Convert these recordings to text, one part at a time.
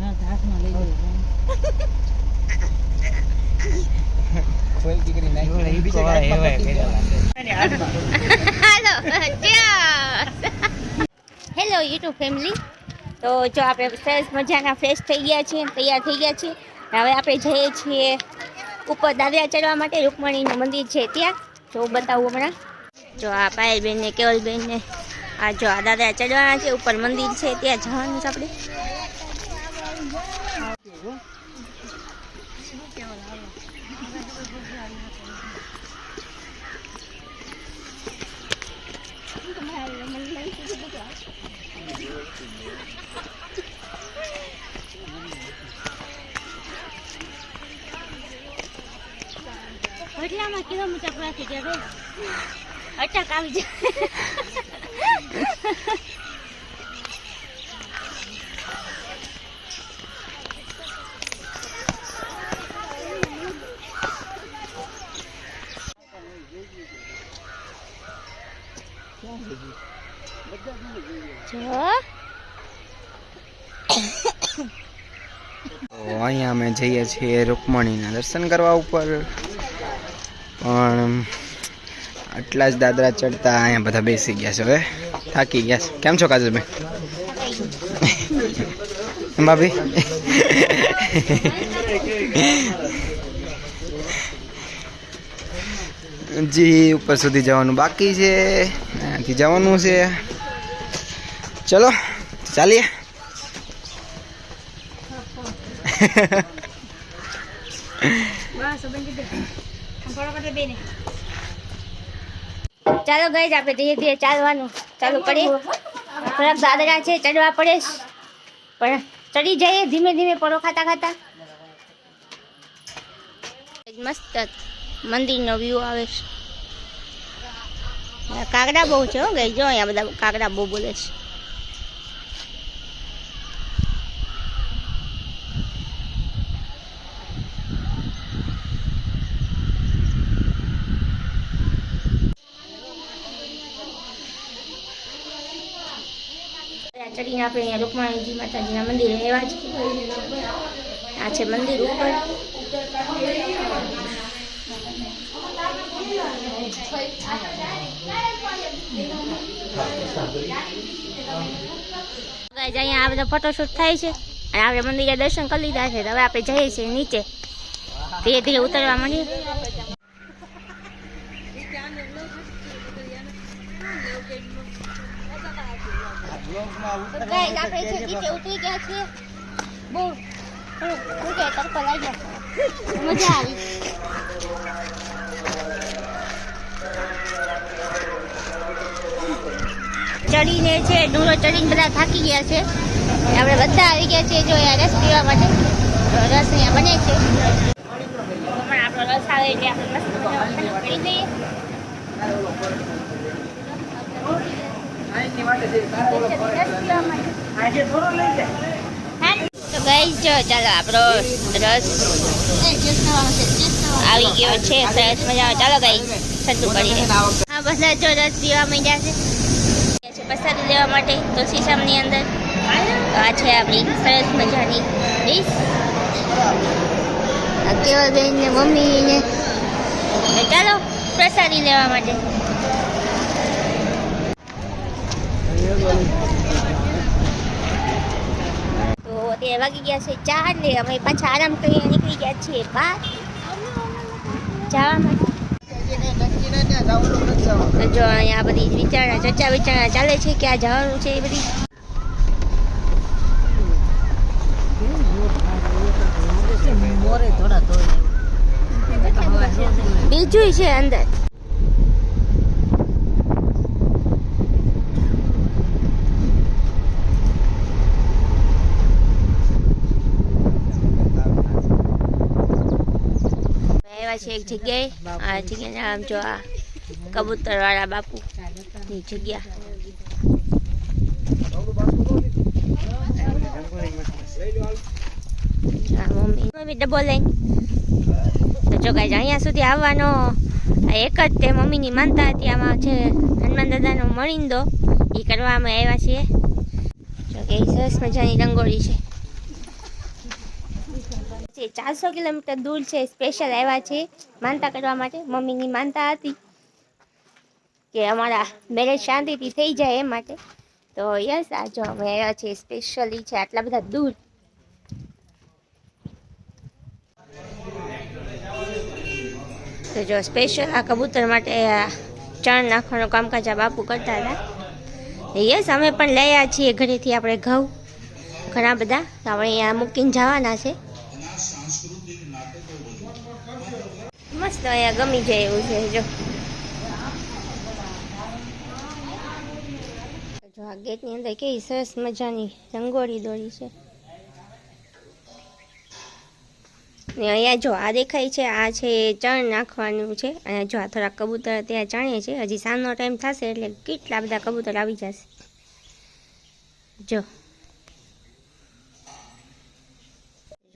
ના હાથમાં લઈ ગયો કોઈ દીકરી નાખી બીજે હાલો હેલો યુટ્યુબ ફેમિલી. તો જો આપણે સરસ મજાના ફ્રેશ થઈ ગયા છીએ, તૈયાર થઈ ગયા છીએ. હવે આપણે જઈએ છીએ ઉપર દાદરા ચડવા માટે. રૂકમણીનું મંદિર છે ત્યાં, જો બતાવું હમણાં. જો આ પાયલબેન ને કેવલબેન ને આ જો આ દાદરા ચડવાના છે. ઉપર મંદિર છે ત્યાં જવાનું છે આપણે. કેટલામાં કિલોમીટર પાછી જાય અટક આવી જાય. અહીંયા અમે જઈએ છીએ રૂકમણીના દર્શન કરવા ઉપર. પણ આટલા જ દાદરા ચડતા અહીંયા બધા બેસી ગયા છે. હવે થાકી ગયા છે. કેમ છો કાજલભાઈ? ભાભી જી ઉપર સુધી જવાનું બાકી છે. અહીંયાથી જવાનું છે. ચલો ચાલીએ. ચાલો ગાઈસ આપણે ધીરે ધીરે ચાલવાનું ચાલુ કરીએ. થોડાક દાદરા છે ચડવા પડે પણ ચડી જઈએ ધીમે ધીમે પડો ખાતા ખાતા. મસ્ત મંદિરનો વ્યૂ આવે છે. કાગડા બહુ છે હો ગાઈસ. જો અહીંયા બધા કાગડા બહુ બોલે છે. ચડીને આપણે અહીંયા રૂકમણીજી માતાજીના મંદિરે આવ્યા છીએ. આ છે મંદિર ઉપર. અહીંયા આ બધા ફોટોશૂટ થાય છે અને આપણે મંદિરે દર્શન કરી લીધા છે. હવે આપણે જઈએ છીએ નીચે. ધીરે ધીરે ઉતરવા માંડીએ. આપણે નીચે ઉતરી ગયા છીએ. બહુ તડકો લાગ્યો, મજા આવી. ચડીને છે ડુંગરો ચડીને બધા થાકી ગયા છે. આપણે બધા આવી ગયા છીએ જો અહીંયા રસ પીવા માટે. રસ અહીંયા બને છે. હમણાં આપણો રસ આવે એટલે આપણે મસ્ત પી લઈએ. તો ગાઈસ જો ચાલો આપણો રસ આવી ગયો છે સરસ મજાનો. ચાલો ગાઈસ ઠંડુ કરીએ. હા બધા જો રસ પીવા માંડ્યા છે પ્રસાદી લેવા માટે તુલસી શામની અંદર. આ છે આપણી સરસ મજાની ડીશ. કેવલબેન ને મમ્મી ને ચાલો પ્રસાદી લેવા માટે. તો તે વાગી ગયા છે 4 ને અમે પાછા આરામ કરીને નીકળી ગયા છીએ બહાર જવા માટે. તો જો અહીંયા બધી ચર્ચા વિચારણા ચાલે છે કે આ જવાનું છે. એ બધી બીજું છે અંદર. છે એક જગ્યાએ. આ જગ્યાનું નામ જો આ કબૂતર વાળા બાપુ ની જગ્યા. મમ્મી ડબ્બો લઈને તો જો ગાઈસ અહીંયા સુધી આવવાનો એક જ તે મમ્મીની માનતા હતી. આમાં છે હનુમાન દાદાનો મણિંદો એ કરવામાં આવ્યા છીએ. જો કે સરસ મજાની રંગોળી છે. છે 400 કિલોમીટર દૂર છે, સ્પેશિયલ આવ્યા છે માનતા કરવા માટે. મમ્મીની માનતા હતી કે અમારા મેરેજ શાંતિથી થઈ જાય એ માટે. તો યસ આ જો અમે આવ્યા છીએ સ્પેશિયલી છે આટલા બધા દૂર. તો જો સ્પેશિયલ આ કબૂતર માટે ચણ નાખવાનું કામકાજ આ બાપુ કરતા હતા. યસ અમે પણ લઈ છીએ ઘરેથી આપણે ઘઉં ઘણા બધા. તો આપણે અહીંયા મૂકીને જવાના છે. મસ્ત અહીંયા ગમી જાય એવું છે. જો આ ગેટની અંદર કેવી સરસ મજાની રંગોળી દોરી છે. ને અહીંયા જો આ દેખાય છે આ છે ચણ નાખવાનું છે. અને જો આ થોડા કબૂતર ત્યાં ચણે છે. હજી સાંજનો ટાઈમ થશે એટલે કેટલા બધા કબૂતર આવી જશે. જો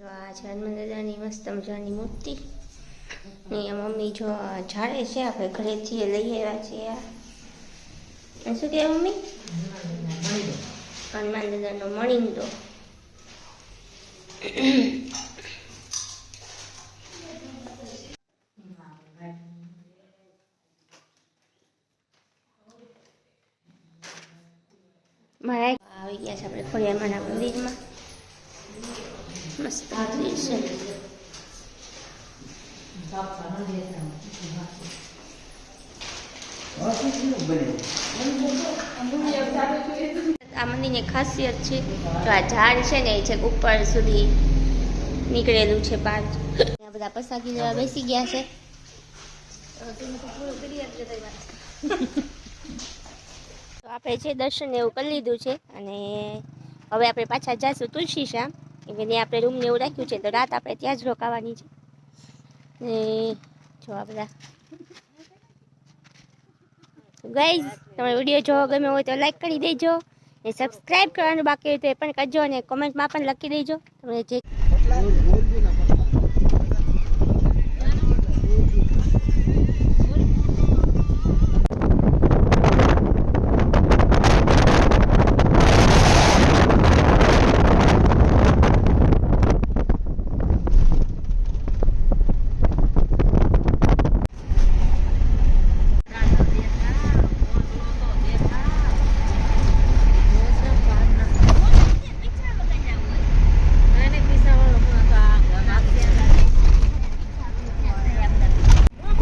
આ છે હનુમાન દાદાની મસ્ત મજાની મૂર્તિ. અહીંયા મમ્મી જો ઝાડે છે આપણે ઘરેથી લઈ આવ્યા છીએ. શું કહેવાય મમ્મી? હનુમાન દાદાનો મણિંદો. આવી ગયા છે આપણે ખોડિયારમાંના મંદિરમાં. મસ્ત મંદિર છે. આ મંદિરની ખાસિયત છે જો આ ઝાડ છે ને એ છે ઉપર સુધી નીકળેલું છે બહાર. ત્યાં બધા પસાકી લેવા બેસી ગયા છે. તો આપણે છે દર્શન એવું કરી લીધું છે અને હવે આપણે પાછા જઈશું તુલસી શ્યામ. એટલે આપણે રૂમને એવું રાખ્યું છે તો રાત આપણે ત્યાં જ રોકાવાની છે. ને જો આ બધા ગાઈઝ તમારો વિડીયો જોવા ગમે હોય તો લાઈક કરી દેજો. ને સબસ્ક્રાઈબ કરવાનું બાકી હોય તો એ પણ કરજો. અને કોમેન્ટમાં પણ લખી દેજો તમને જે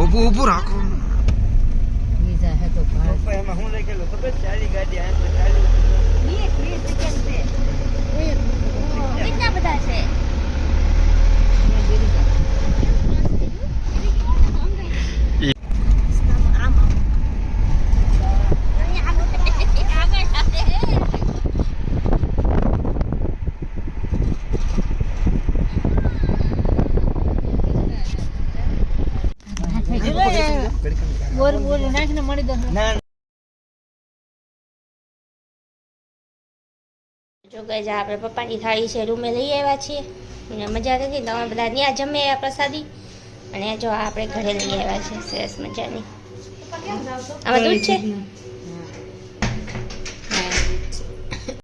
ઊભું રાખો. કેટલા બધા છે. જો ગઈ આપણે પપ્પાની થાળી છે રૂમે લઈ આવ્યા છીએ. અને મજા નથી તમે બધા ત્યાં જમે આવ્યા પ્રસાદી. અને જો આપણે ઘરે લઈ આવ્યા છે સરસ મજાની. આમાં દૂધ છે.